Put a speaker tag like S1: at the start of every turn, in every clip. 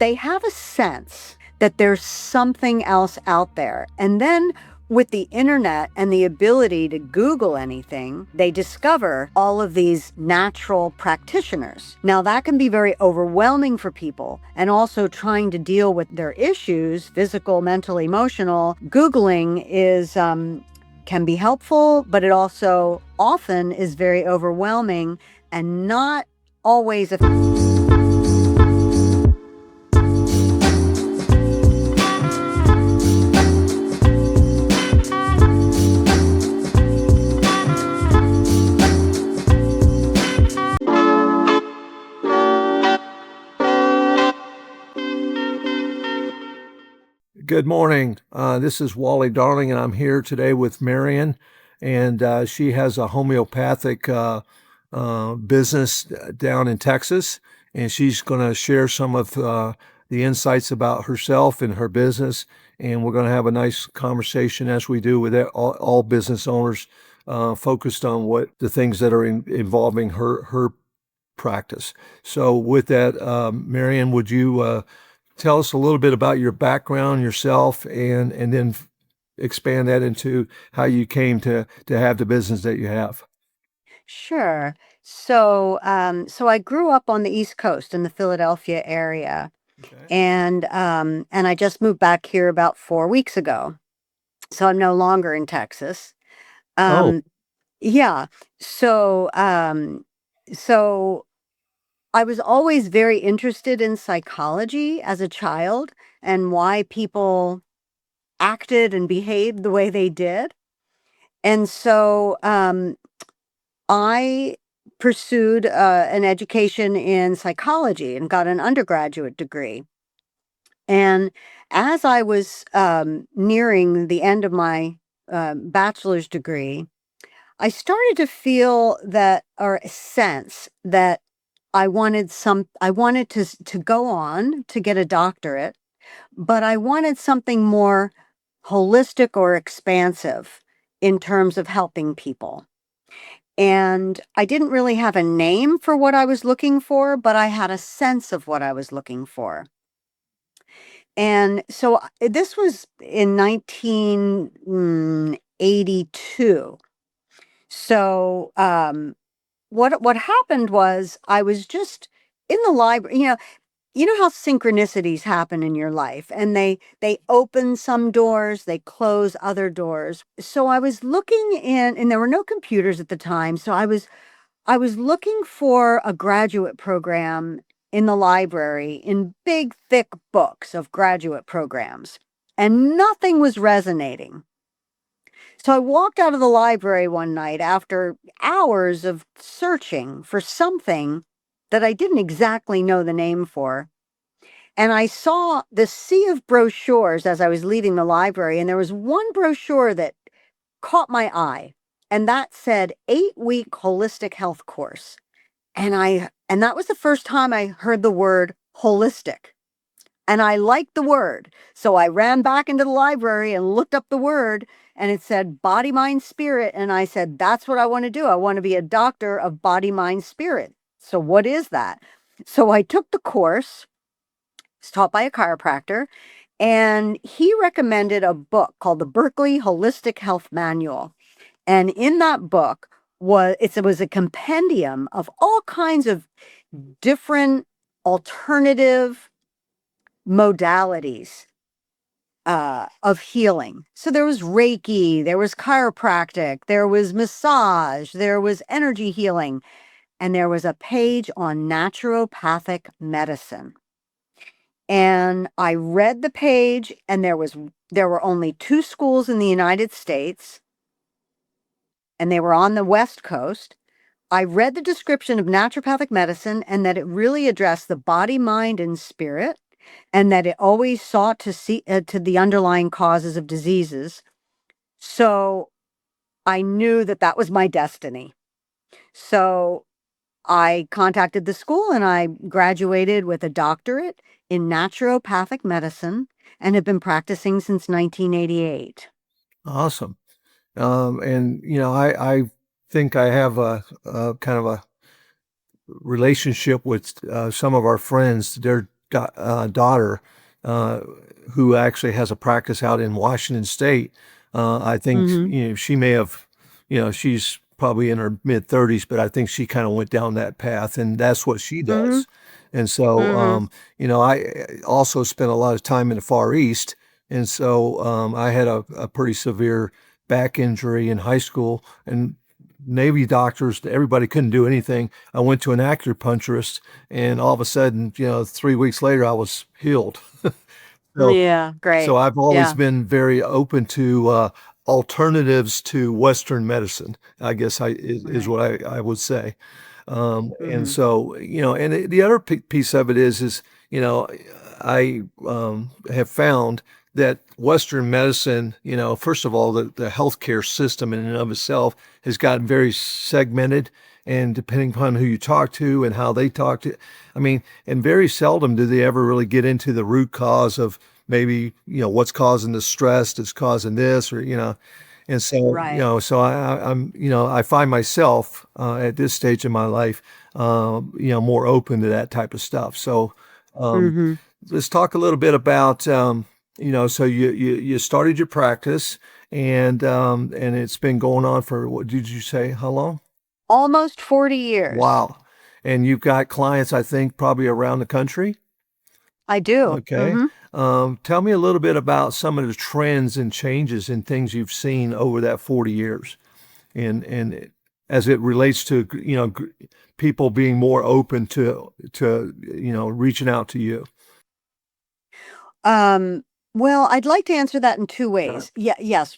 S1: they have a sense that there's something else out there. And then with the internet and the ability to Google anything, they discover all of these natural practitioners. Now, that can be very overwhelming for people, and also trying to deal with their issues, physical, mental, emotional. Googling is can be helpful, but it also often is very overwhelming and not always effective.
S2: Good morning. This is Wally Darling, and I'm here today with Marion, and she has a homeopathic business down in Texas, and she's going to share some of the insights about herself and her business, and we're going to have a nice conversation as we do with all business owners, focused on what the things that are involving her practice. So with that, Marion, would you tell us a little bit about your background, yourself, and then expand that into how you came to have the business that you have?
S1: Sure. So I grew up on the East Coast in the Philadelphia area,
S2: Okay.
S1: and I just moved back here about 4 weeks ago. So I'm no longer in Texas.
S2: Oh,
S1: Um, yeah. So so I was always very interested in psychology as a child and why people acted and behaved the way they did. And so I pursued an education in psychology and got an undergraduate degree. And as I was nearing the end of my bachelor's degree, I started to feel that, or sense that I wanted to go on to get a doctorate, but I wanted something more holistic or expansive in terms of helping people. And I didn't really have a name for what I was looking for, but I had a sense of what I was looking for. And so this was in 1982. So what happened was I was just in the library. You know how synchronicities happen in your life, and they open some doors, they close other doors. So I was looking in, and there were no computers at the time. So I was looking for a graduate program in the library in big, thick books of graduate programs, and nothing was resonating. So I walked out of the library one night after hours of searching for something that I didn't exactly know the name for. And I saw this sea of brochures as I was leaving the library, and there was one brochure that caught my eye, and that said 8-week holistic health course. And that was the first time I heard the word holistic. And I liked the word. So I ran back into the library and looked up the word, and it said body, mind, spirit. And I said, that's what I want to do. I want to be a doctor of body, mind, spirit. So what is that? So I took the course. It's taught by a chiropractor, and he recommended a book called the Berkeley Holistic Health Manual. And in that book it was a compendium of all kinds of different alternative modalities of healing. So there was Reiki, there was chiropractic, there was massage, there was energy healing, and there was a page on naturopathic medicine. And I read the page, and there were only 2 schools in the United States, and they were on the West Coast. I read the description of naturopathic medicine and that it really addressed the body, mind, and spirit, and that it always sought to see to the underlying causes of diseases. So I knew that that was my destiny. So I contacted the school, and I graduated with a doctorate in naturopathic medicine and have been practicing since 1988.
S2: awesome. And I think I have a kind of a relationship with some of our friends. They're daughter, uh, who actually has a practice out in Washington State. I think
S1: Mhm.
S2: she may have, she's probably in her mid 30s, but I think she kind of went down that path, and that's what she
S1: Mhm.
S2: does. And so,
S1: Mhm.
S2: I also spent a lot of time in the Far East, and so I had a pretty severe back injury in high school, and Navy doctors, everybody couldn't do anything. I went to an acupuncturist, and all of a sudden, 3 weeks later, I was healed. So,
S1: Yeah,
S2: so
S1: great.
S2: I've always
S1: Yeah,
S2: been very open to alternatives to Western medicine, I guess is
S1: right.
S2: what I would say. And
S1: Mhm.
S2: so, and the other piece of it is, I have found that Western medicine, first of all, the healthcare system in and of itself has gotten very segmented. And depending upon who you talk to and how they talk to, I mean, and very seldom do they ever really get into the root cause of maybe, what's causing the stress that's causing this, or, and so,
S1: Right.
S2: I'm, I find myself at this stage in my life, more open to that type of stuff. So, um,
S1: Mhm.
S2: let's talk a little bit about, so you started your practice, and it's been going on for, what did you say? How long?
S1: Almost 40 years.
S2: Wow. And you've got clients, I think, probably around the country.
S1: I do.
S2: Okay.
S1: Mhm.
S2: Tell me a little bit about some of the trends and changes and things you've seen over that 40 years, and as it relates to, people being more open to reaching out to you.
S1: Um, well, I'd like to answer that in two
S2: Okay.
S1: ways. Yeah, yes,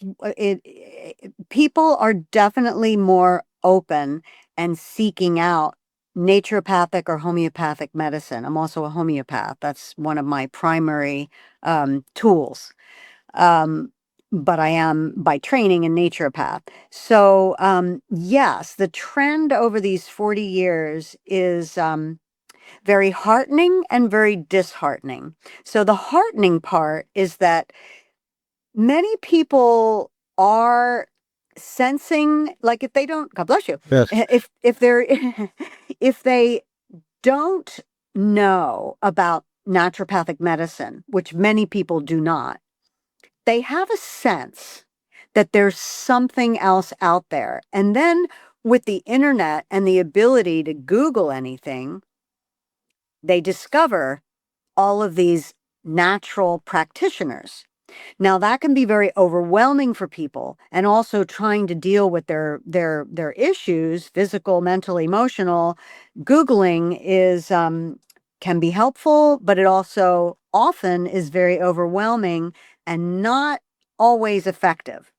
S1: people are definitely more open and seeking out naturopathic or homeopathic medicine. I'm also a homeopath. That's one of my primary tools. Um, but I am by training a naturopath. So, yes, the trend over these 40 years is very heartening and very disheartening. So the heartening part is that many people are sensing, like, if they don't, God bless you,
S2: Yes.
S1: if they're if they don't know about naturopathic medicine, which many people do not, they have a sense that there's something else out there. And then with the internet and the ability to Google anything, they discover all of these natural practitioners. Now that can be very overwhelming for people, and also trying to deal with their issues, physical, mental, emotional. Googling is can be helpful, but it also often is very overwhelming and not always effective.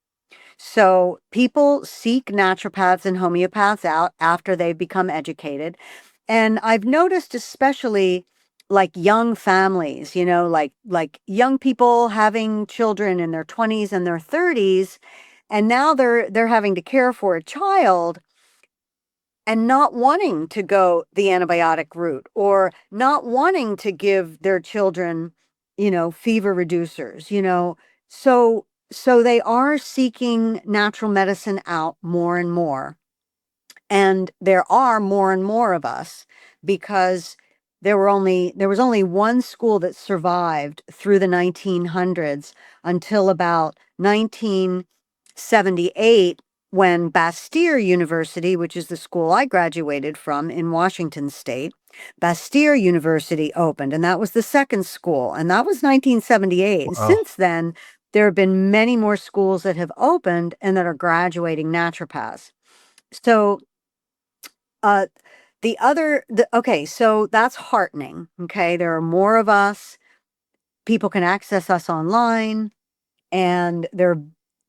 S1: So people seek naturopaths and homeopaths out after they've become educated. And I've noticed, especially like young families, like young people having children in their 20s and their 30s, and now they're having to care for a child and not wanting to go the antibiotic route, or not wanting to give their children, fever reducers, so they are seeking natural medicine out more and more. And there are more and more of us, because there was only one school that survived through the 1900s until about 1978, when Bastyr University, which is the school I graduated from in Washington State, Bastyr University opened, and that was the second school, and that was 1978. And
S2: Wow.
S1: since then, there have been many more schools that have opened and that are graduating naturopaths. So uh, okay, so that's heartening. Okay, there are more of us. People can access us online, and they're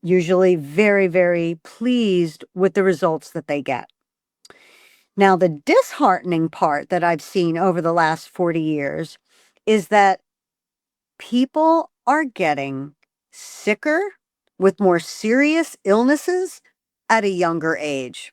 S1: usually very, very pleased with the results that they get. Now, the disheartening part that I've seen over the last 40 years is that people are getting sicker with more serious illnesses at a younger age.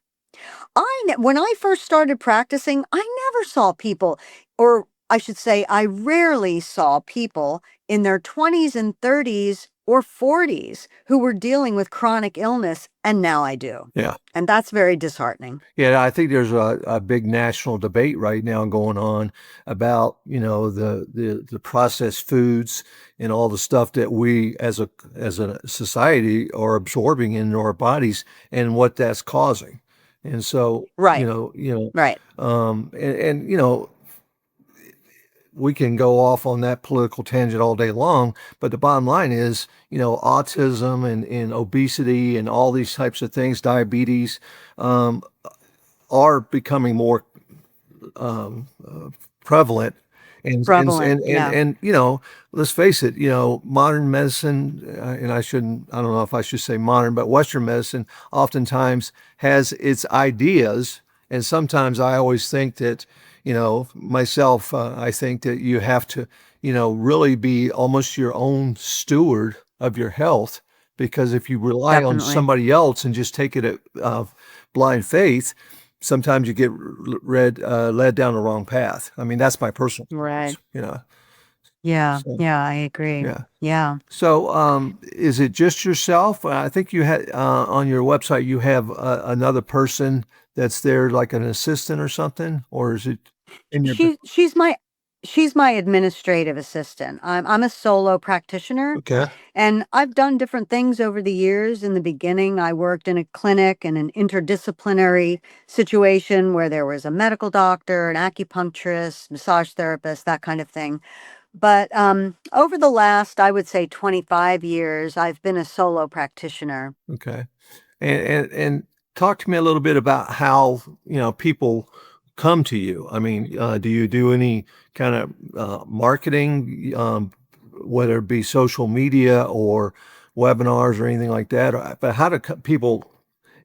S1: When I first started practicing, I never saw people, or I should say, I rarely saw people in their 20s and 30s or 40s who were dealing with chronic illness, and now I do.
S2: Yeah.
S1: And that's very disheartening.
S2: Yeah, I think there's a big national debate right now going on about, the processed foods and all the stuff that we as a society are absorbing into our bodies and what that's causing. And so,
S1: Right, right.
S2: we can go off on that political tangent all day long, but the bottom line is, autism and obesity and all these types of things, diabetes, um, are becoming more prevalent.
S1: Prevalent. Yeah.
S2: And let's face it, modern medicine, and I don't know if I should say modern, but Western medicine oftentimes has its ideas. And sometimes I always think that, myself, I think that you have to, really be almost your own steward of your health. Because if you rely on
S1: Definitely.
S2: somebody else and just take it at blind faith, sometimes you get led down the wrong path. I mean, that's my personal
S1: Right.
S2: experience.
S1: Yeah.
S2: So
S1: Yeah, I agree.
S2: yeah.
S1: Yeah.
S2: So is it just yourself? I think you had on your website you have another person that's there, like an assistant or something, or is it in your?
S1: She's my administrative assistant. I'm a solo practitioner,
S2: Okay.
S1: and I've done different things over the years. In the beginning, I worked in a clinic in an interdisciplinary situation where there was a medical doctor, an acupuncturist, massage therapist, that kind of thing. But over the last, I would say, 25 years, I've been a solo practitioner.
S2: Okay. And talk to me a little bit about how, people come to you. I mean, do you do any kind of marketing, whether it be social media or webinars or anything like that? But how do people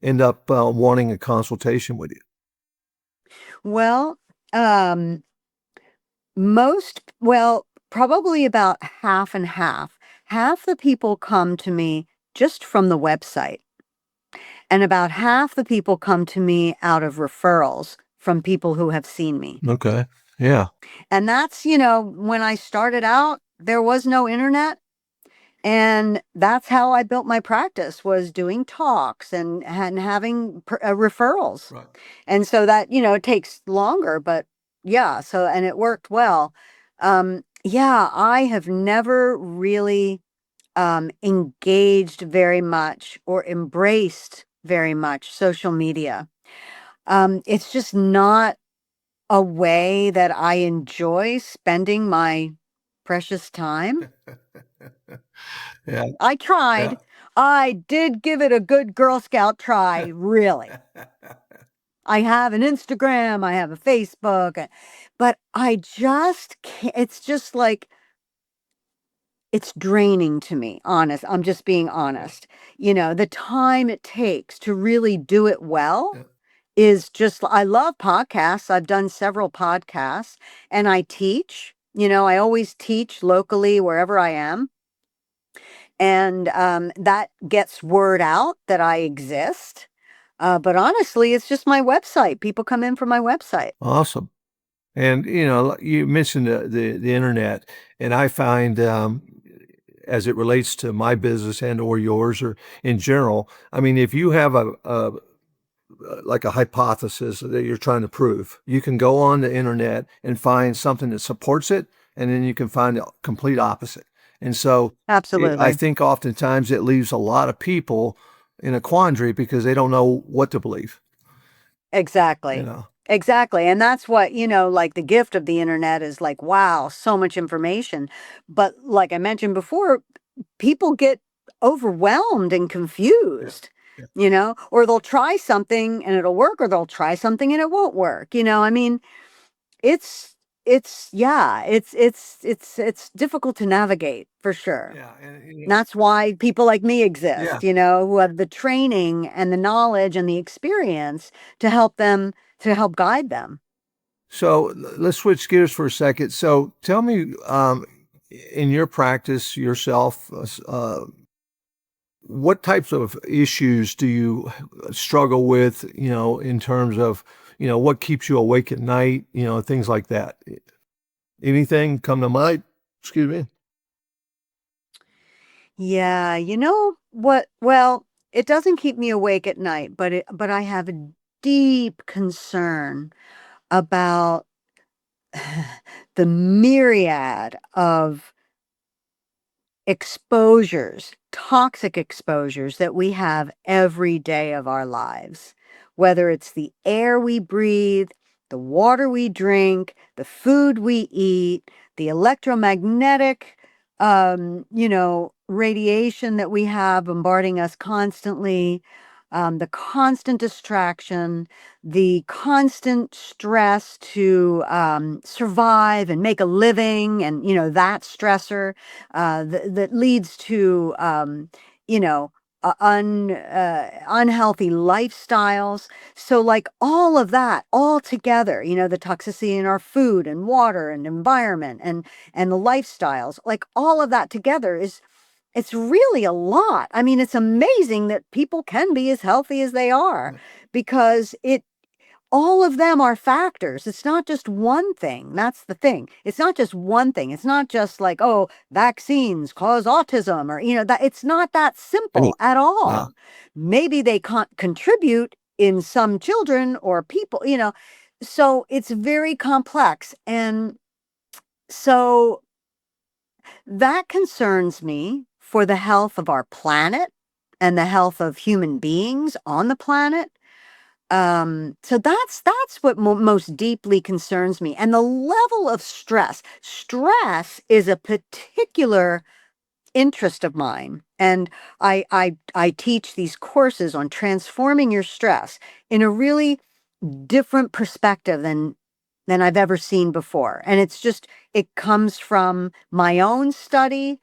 S2: end up wanting a consultation with you?
S1: Well, um, probably about half and half. Half the people come to me just from the website, and about half the people come to me out of referrals from people who have seen me.
S2: Okay. Yeah.
S1: And that's, when I started out, there was no internet. And that's how I built my practice, was doing talks and having referrals.
S2: Right.
S1: And so that, it takes longer, but yeah, and it worked well. Yeah, I have never really engaged very much or embraced very much social media. It's just not a way that I enjoy spending my precious time.
S2: Yeah.
S1: I
S2: Yeah.
S1: tried. I did give it a good Girl Scout try, really. I have an Instagram, I have a Facebook, but I just can't. It's just like, it's draining to me, honest. I'm just being
S2: Yeah.
S1: honest. The time it takes to really do it well
S2: Yeah.
S1: is just, I love podcasts. I've done several podcasts, and I teach. I always teach locally wherever I am. And that gets word out that I exist. But honestly, it's just my website. People come in from my website.
S2: Awesome. And you mentioned the internet, and I find as it relates to my business and or yours or in general, I mean, if you have a like a hypothesis that you're trying to prove, you can go on the internet and find something that supports it, and then you can find the complete opposite. And so I
S1: Absolutely.
S2: think oftentimes it leaves a lot of people in a quandary because they don't know what to believe. You
S1: Exactly.
S2: know.
S1: Exactly. And that's what, like, the gift of the internet is, like, wow, so much information. But like I mentioned before, people get overwhelmed and
S2: Yeah.
S1: confused,
S2: Yeah.
S1: or they'll try something and it'll work, or they'll try something and it won't work. I mean, it's yeah, it's difficult to navigate for sure.
S2: Yeah.
S1: And that's why people like me
S2: Yeah.
S1: exist, who have the training and the knowledge and the experience to help guide them.
S2: So let's switch gears for a second. So tell me, in your practice yourself, what types of issues do you struggle with, in terms of, what keeps you awake at night, things like that? Anything come to mind? Excuse me.
S1: Yeah, you know what? Well, it doesn't keep me awake at night, but I have a deep concern about the myriad of exposures, toxic exposures that we have every day of our lives, whether it's the air we breathe, the water we drink, the food we eat, the electromagnetic, radiation that we have bombarding us constantly, the constant distraction, the constant stress to survive and make a living, and that stressor that leads to you know unhealthy lifestyles. So like all of that all together, the toxicity in our food and water and environment and the lifestyles, like all of that together is, it's really a lot. I mean, it's amazing that people can be as healthy as they are, because it all of them are factors. It's not just one thing. That's the thing. It's not just one thing. It's not just like, oh, vaccines cause autism, or, that it's not that simple
S2: Any,
S1: at
S2: uh,
S1: all. Maybe they can't contribute in some children or people, so it's very complex. And so that concerns me for the health of our planet and the health of human beings on the planet. So that's what most deeply concerns me, and the level of stress. Stress is a particular interest of mine, and I teach these courses on transforming your stress in a really different perspective than I've ever seen before. And it's just, it comes from my own study,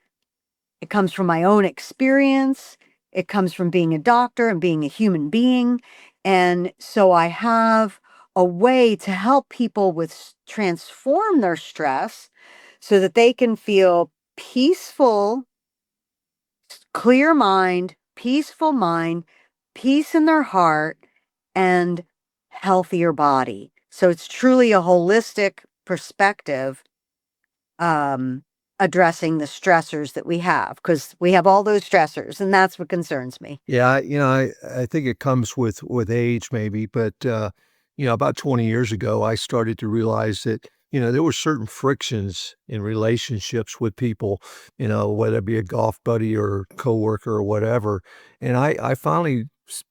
S1: it comes from my own experience. It comes from being a doctor and being a human being. And so I have a way to help people transform their stress so that they can feel peaceful, clear mind, peace in their heart, and healthier body. So it's truly a holistic perspective, um, addressing the stressors that we have, because we have all those stressors, and that's what concerns me.
S2: Yeah, I think it comes with age maybe, but about 20 years ago, I started to realize that there were certain frictions in relationships with people, whether it be a golf buddy or coworker or whatever, and I finally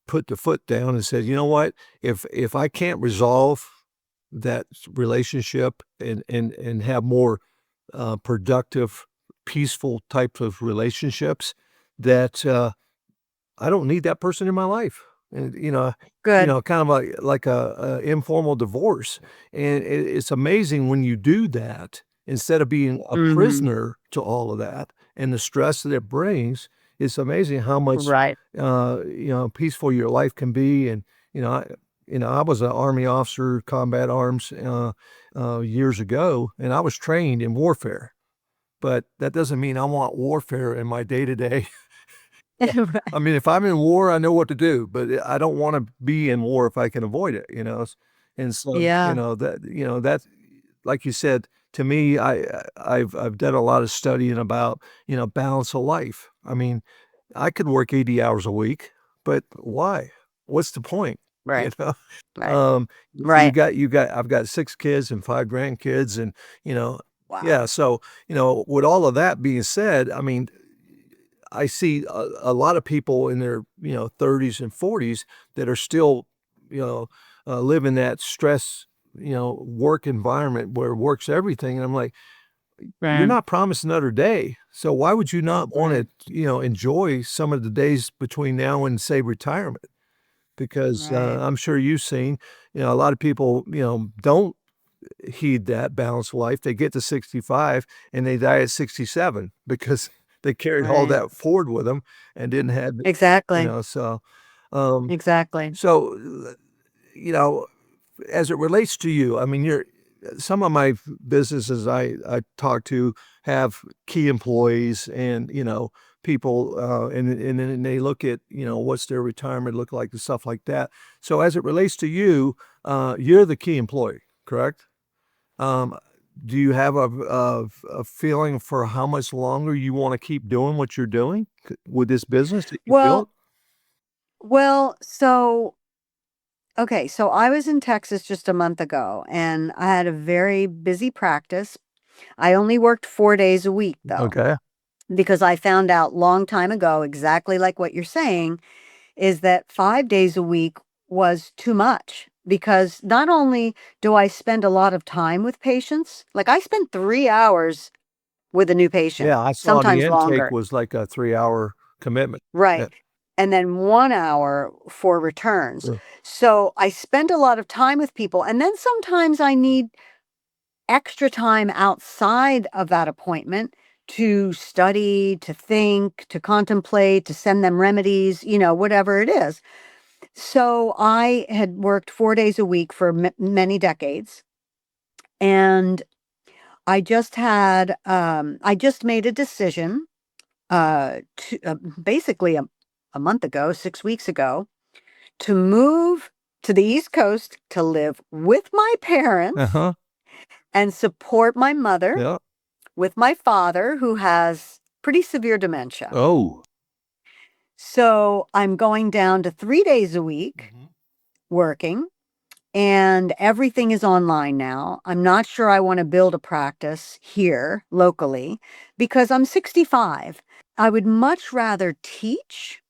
S2: put the foot down and said, you know what, if I can't resolve that relationship and have more productive, peaceful types of relationships, that I don't need that person in my life. And,
S1: Good.
S2: kind of like a informal divorce. And it's amazing when you do that, instead of being a
S1: Mhm.
S2: prisoner to all of that and the stress that it brings, it's amazing how much,
S1: Right.
S2: peaceful your life can be. And, I was an Army officer, combat arms, years ago, and I was trained in warfare. But that doesn't mean I want warfare in my day to day. Yeah. I
S1: Right.
S2: mean, if I'm in war, I know what to do, but I don't wanna be in war if I can avoid it, And so,
S1: Yeah.
S2: that like you said, to me, I've done a lot of studying about, balance of life. I mean, I could work 80 hours a week, but why? What's the point? You
S1: Right.
S2: know?
S1: Right.
S2: Um,
S1: Right.
S2: I've got 6 kids and 5 grandkids, and, you know
S1: Wow.
S2: yeah, so, with all of that being said, I mean, I see a lot of people in their, 30s and 40s that are still, you know, living that stress, work environment where work's everything. And I'm like, you're
S1: Right.
S2: not promised another day. So why would you not want
S1: Right.
S2: to, enjoy some of the days between now and say retirement? Because
S1: Right.
S2: I'm sure you've seen, a lot of people, don't heed that balanced life. They get to 65 and they die at 67 because they carried all
S1: Right.
S2: that forward with them and didn't have,
S1: Exactly.
S2: so, um,
S1: Exactly.
S2: so, you know, as it relates to you, I mean, some of my businesses I talk to have key employees and, people, and then they look at, what's their retirement look like and stuff like that. So as it relates to you, you're the key employee, correct? Um, do you have a feeling for how much longer you want to keep doing what you're doing with this business that you
S1: Well,
S2: built?
S1: well, so okay, so I was in Texas just a month ago and I had a very busy practice. I only worked 4 days a week though,
S2: Okay.
S1: because I found out long time ago, exactly like what you're saying, is that 5 days a week was too much because not only do I spend a lot of time with patients, like I spend 3 hours with a new patient,
S2: Yeah, I saw the
S1: sometimes
S2: intake
S1: longer.
S2: was like a 3 hour commitment.
S1: Right.
S2: Yeah.
S1: And then 1 hour for returns.
S2: Yeah.
S1: So I spend a lot of time with people, and then sometimes I need extra time outside of that appointment to study, to think, to contemplate, to send them remedies, whatever it is. So I had worked 4 days a week for many decades, and I just made a decision, basically a month ago, 6 weeks ago, to move to the East Coast to live with my parents
S2: Uh-huh.
S1: and support my mother
S2: Yeah.
S1: with my father, who has pretty severe dementia.
S2: Oh.
S1: So I'm going down to 3 days a week
S2: Mhm.
S1: working, and everything is online now. I'm not sure I want to build a practice here locally because I'm 65. I would much rather teach,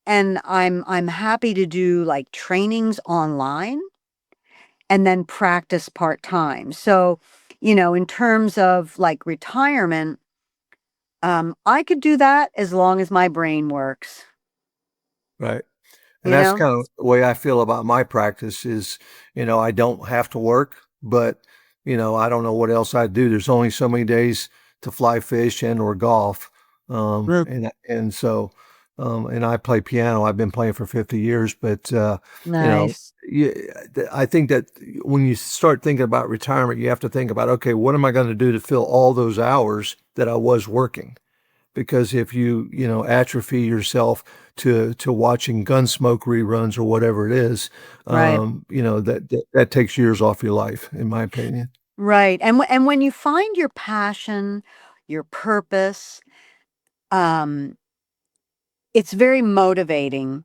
S1: and I'm happy to do like trainings online and then practice part-time. So, in terms of like retirement, I could do that as long as my brain works,
S2: Right. And
S1: you
S2: that's
S1: know?
S2: kind of the way I feel about my practice is, I don't have to work, but, I don't know what else I'd do. There's only so many days to fly fish and or golf.
S1: Mm.
S2: And so, and I play piano. I've been playing for 50 years, but, you know,
S1: Nice.
S2: you, I think that when you start thinking about retirement, you have to think about, okay, what am I going to do to fill all those hours that I was working? Because if you atrophy yourself to watching Gunsmoke reruns or whatever it is,
S1: Right.
S2: that takes years off your life, in my opinion.
S1: Right. And when you find your passion, your purpose, um, it's very motivating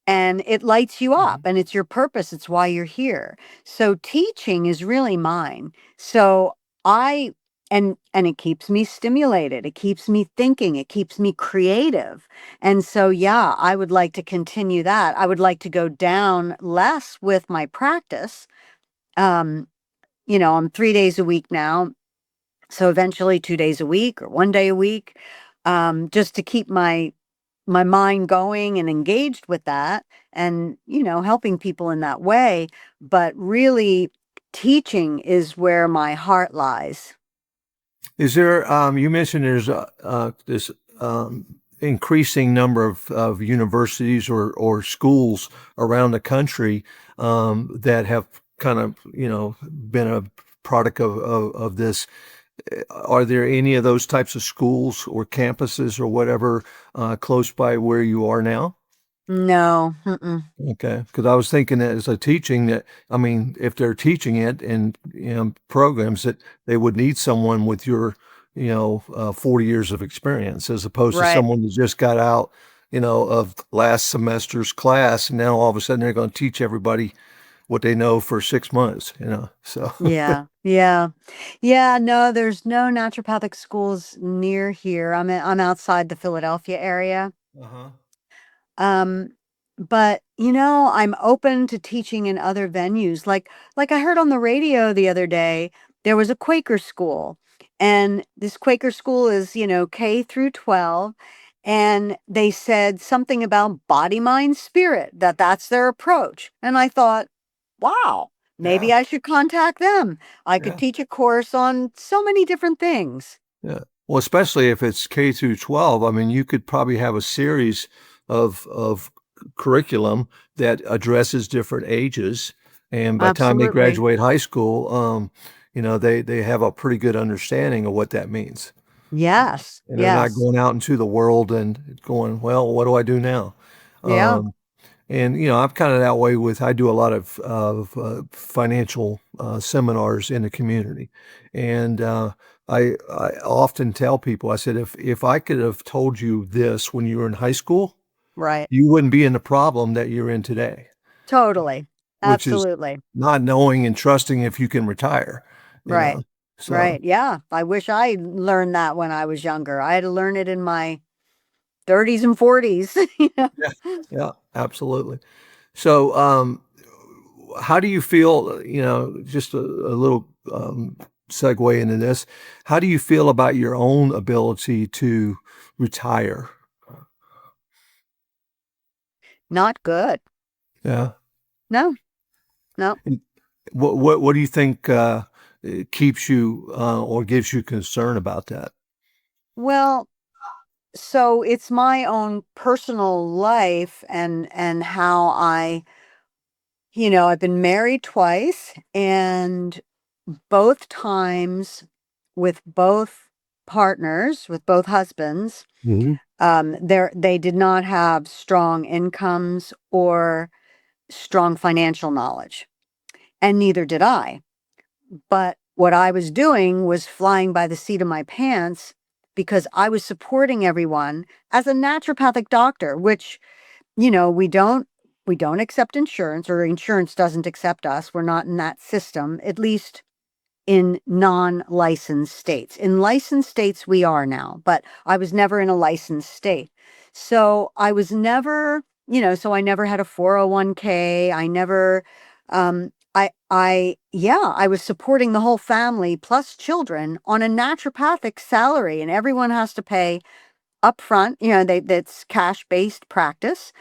S1: and it lights you up
S2: Mhm.
S1: and it's your purpose. It's why you're here. So teaching is really mine. So I and it keeps me stimulated. It keeps me thinking. It keeps me creative. And so yeah, I would like to continue that. I would like to go down less with my practice. Um, I'm 3 days a week now. So eventually 2 days a week or 1 day a week, just to keep my mind going and engaged with that and, helping people in that way. But really, teaching is where my heart lies.
S2: Is there, you mentioned there's this increasing number of universities or schools around the country that have kind of, been a product of this. Are there any of those types of schools or campuses or whatever close by where you are now?
S1: No. Mm-mm.
S2: Okay, because I was thinking that as a teaching that, I mean, if they're teaching it in, programs that they would need someone with your, 40 years of experience as opposed to
S1: Right.
S2: someone who just got out, of last semester's class and now all of a sudden they're going to teach everybody what they know for 6 months, so.
S1: Yeah. Yeah. Yeah. No, there's no naturopathic schools near here. I'm outside the Philadelphia area.
S2: Uh-huh.
S1: Um, but I'm open to teaching in other venues. Like I heard on the radio the other day, there was a Quaker school, and this Quaker school is, K through 12, and they said something about body, mind, spirit, that's their approach. And I thought, wow,
S2: Yeah,
S1: maybe I should contact them. I could
S2: yeah.
S1: teach a course on so many different things.
S2: Yeah. Well, especially if it's K through 12, I mean, you could probably have a series of curriculum that addresses different ages. And by the time they
S1: Absolutely.
S2: graduate high school, they have a pretty good understanding of what that means.
S1: Yes.
S2: And they're not
S1: Yes.
S2: going out into the world and going, well, what do I do now?
S1: Yeah.
S2: Um, and I'm kind of that way with I do a lot of financial seminars in the community. And I often tell people, I said, if I could have told you this when you were in high school,
S1: Right.
S2: you wouldn't be in the problem that you're in today,
S1: Totally.
S2: which is
S1: Absolutely.
S2: not knowing and trusting if you can retire, you
S1: Right.
S2: know. So
S1: Right. Yeah. I wish I learned that when I was younger. I had to learn it in my 30s and 40s. You know?
S2: yeah, yeah, absolutely. So how do you feel, just a little segue into this, how do you feel about your own ability to retire?
S1: Not good.
S2: Yeah.
S1: No, no.
S2: And what do you think keeps you or gives you concern about that?
S1: Well, so it's my own personal life and how I've been married twice, and both times with both partners, with both husbands,
S2: Hmm.
S1: they did not have strong incomes or strong financial knowledge, and neither did I. But what I was doing was flying by the seat of my pants because I was supporting everyone as a naturopathic doctor, which, we don't accept insurance, or insurance doesn't accept us. We're not in that system, at least in non-licensed states. In licensed states, we are now, but I was never in a licensed state. So I was never, so I never had a 401k. I never, yeah, I was supporting the whole family plus children on a naturopathic salary, and everyone has to pay upfront. That's cash-based practice.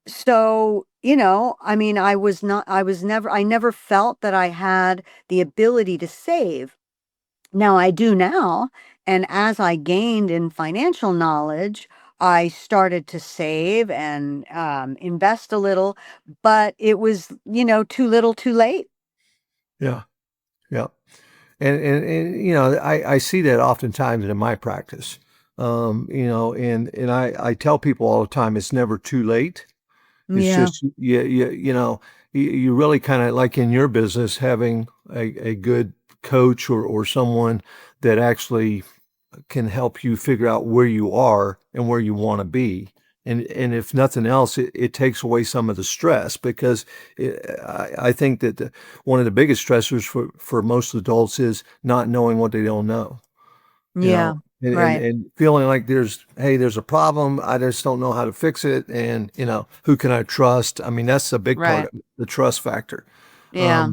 S1: So, I mean, I never felt that I had the ability to save. Now I do now. And as I gained in financial knowledge, I started to save and invest a little, but it was, too little, too late.
S2: Yeah. Yeah. And I see that oftentimes in my practice. And I tell people all the time, it's never too late. It's
S1: Yeah,
S2: just you really kind of like in your business having a good coach or someone that actually can help you figure out where you are and where you want to be. And if nothing else, it takes away some of the stress because I think that one of the biggest stressors for most adults is not knowing what they don't know, you
S1: yeah,
S2: know, and, and,
S1: right,
S2: and feeling like there's a problem. I just don't know how to fix it. And, who can I trust? I mean, that's a big part
S1: right,
S2: of the trust factor.
S1: yeah.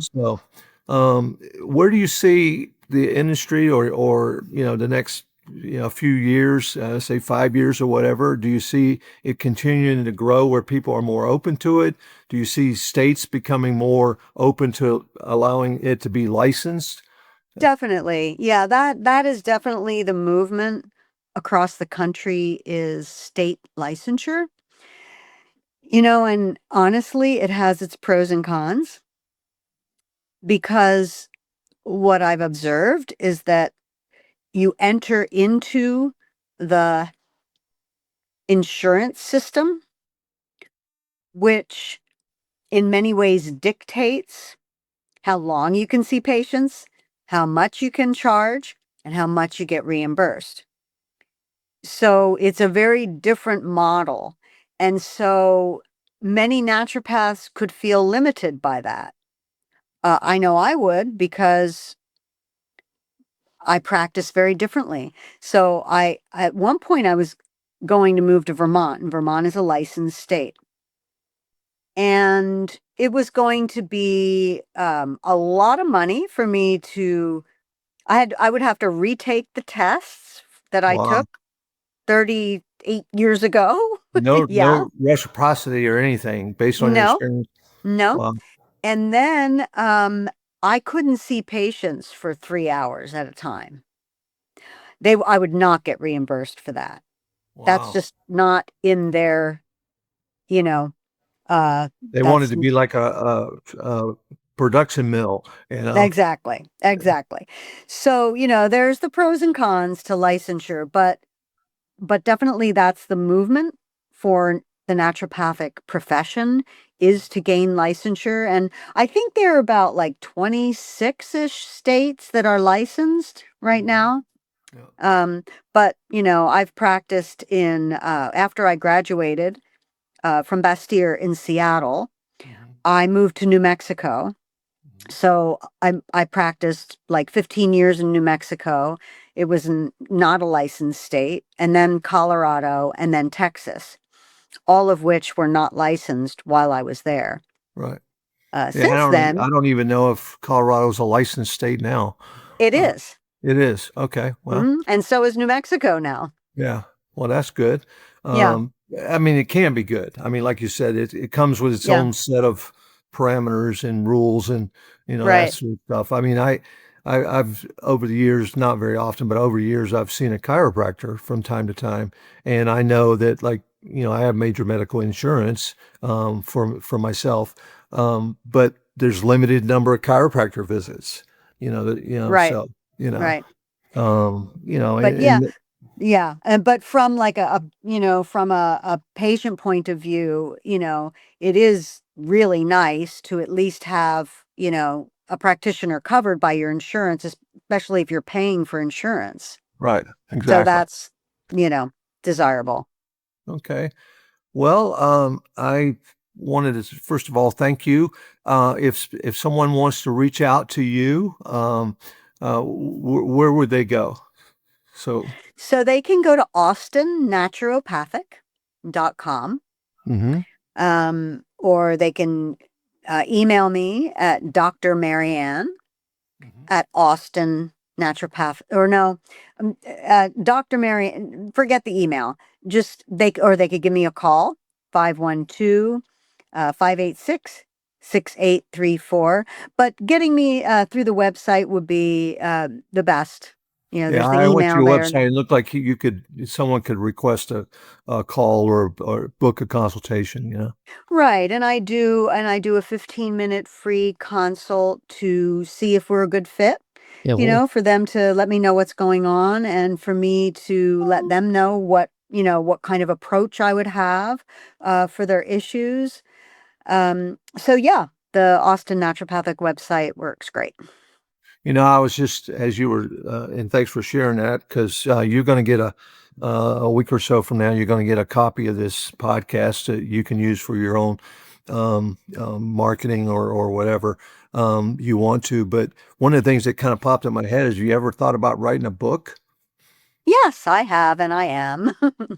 S2: Where do you see the industry or the next few years, say 5 years or whatever? Do you see it continuing to grow where people are more open to it? Do you see states becoming more open to allowing it to be licensed?
S1: Definitely. Yeah, that is definitely the movement across the country, is state licensure. And honestly, it has its pros and cons, because what I've observed is that you enter into the insurance system, which in many ways dictates how long you can see patients, how much you can charge, and how much you get reimbursed. So it's a very different model. And so many naturopaths could feel limited by that. I know I would, because I practice very differently. So at one point, I was going to move to Vermont, and Vermont is a licensed state. And it was going to be a lot of money for me I would have to retake the tests that I
S2: Wow.
S1: took 38 years ago.
S2: No,
S1: Yeah.
S2: no reciprocity or anything based on your
S1: No,
S2: experience.
S1: no.
S2: Wow.
S1: And then I couldn't see patients for 3 hours at a time. I would not get reimbursed for that. That's
S2: Wow.
S1: just not in their, you know, uh,
S2: They wanted
S1: that's
S2: to be like a production mill, you know.
S1: exactly, exactly. So, there's the pros and cons to licensure, but definitely that's the movement for the naturopathic profession is to gain licensure. And I think there are about like 26-ish states that are licensed right
S2: Mhm.
S1: now.
S2: Yeah.
S1: But, I've practiced after I graduated from Bastyr in Seattle,
S2: Mhm.
S1: I moved to New Mexico.
S2: Mhm.
S1: So I practiced like 15 years in New Mexico. It was not a licensed state, and then Colorado, and then Texas, all of which were not licensed while I was there.
S2: Right. Yeah,
S1: Since then,
S2: I don't even know if Colorado's a licensed state now.
S1: it
S2: Uh,
S1: is.
S2: it is. Okay. Well,
S1: And so is New Mexico now.
S2: yeah. Well, that's good.
S1: Yeah,
S2: I mean, it can be good. I mean, like you said, it comes with its
S1: yeah,
S2: own set of parameters and rules and that
S1: right,
S2: sort of stuff. I mean, I've over the years, not very often, but over the years, I've seen a chiropractor from time to time, and I know that like I have major medical insurance for myself, but there's limited number of chiropractor visits.
S1: right,
S2: So you know,
S1: right. But yeah,
S2: and
S1: yeah, but from like from a patient point of view, it is really nice to at least have, a practitioner covered by your insurance, especially if you're paying for insurance.
S2: right,
S1: So
S2: exactly.
S1: that's, you know, desirable.
S2: Okay. Well, I wanted to first of all thank you. If someone wants to reach out to you, where would they go? So,
S1: So they can go to austennaturopathic.com,
S2: hmm
S1: or they can email me at Dr. Marianne at Austin Naturopath, or no, Dr. Mary, forget the email. Or they could give me a call, 512 586 6834. But getting me through the website would be the best.
S2: yeah,
S1: There's the
S2: I went to
S1: email
S2: your
S1: there.
S2: website. It looked like someone could request a call or book a consultation.
S1: Right, and I do a 15-minute free consult to see if we're a good fit,
S2: Yeah, well,
S1: for them to let me know what's going on, and for me to let them know what kind of approach I would have for their issues. So yeah, the Austin Naturopathic website works great.
S2: I was just as you were, and thanks for sharing that because you're going to get a week or so from now, you're going to get a copy of this podcast that you can use for your own marketing or whatever you want to. But one of the things that kind of popped in my head is, you ever thought about writing a book?
S1: Yes, I have, and I am.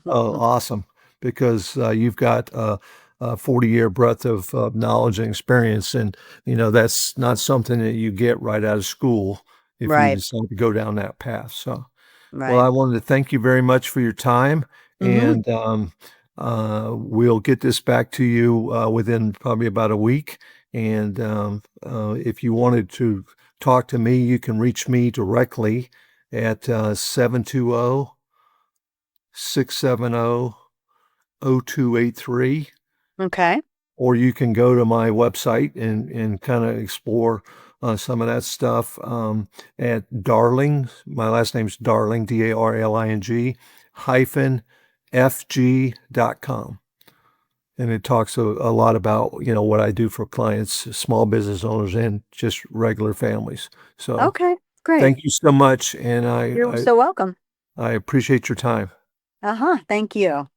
S2: Oh, awesome. Because you've got a 40-year breadth of knowledge and experience. And, that's not something that you get right out of school if you
S1: Right,
S2: decide to go down that path. So, well,
S1: right.
S2: I wanted to thank you very much for your time.
S1: Hmm.
S2: And we'll get this back to you within probably about a week. And if you wanted to talk to me, you can reach me directly at 720 670 0283,
S1: Okay.
S2: or you can go to my website and kind of explore some of that stuff at Darling. My last name's Darling, Darling, hyphen FG.com. And it talks a lot about, what I do for clients, small business owners, and just regular families. So
S1: Okay. Great.
S2: thank you so much. And
S1: You're so welcome.
S2: I appreciate your time.
S1: Uh-huh. Thank you.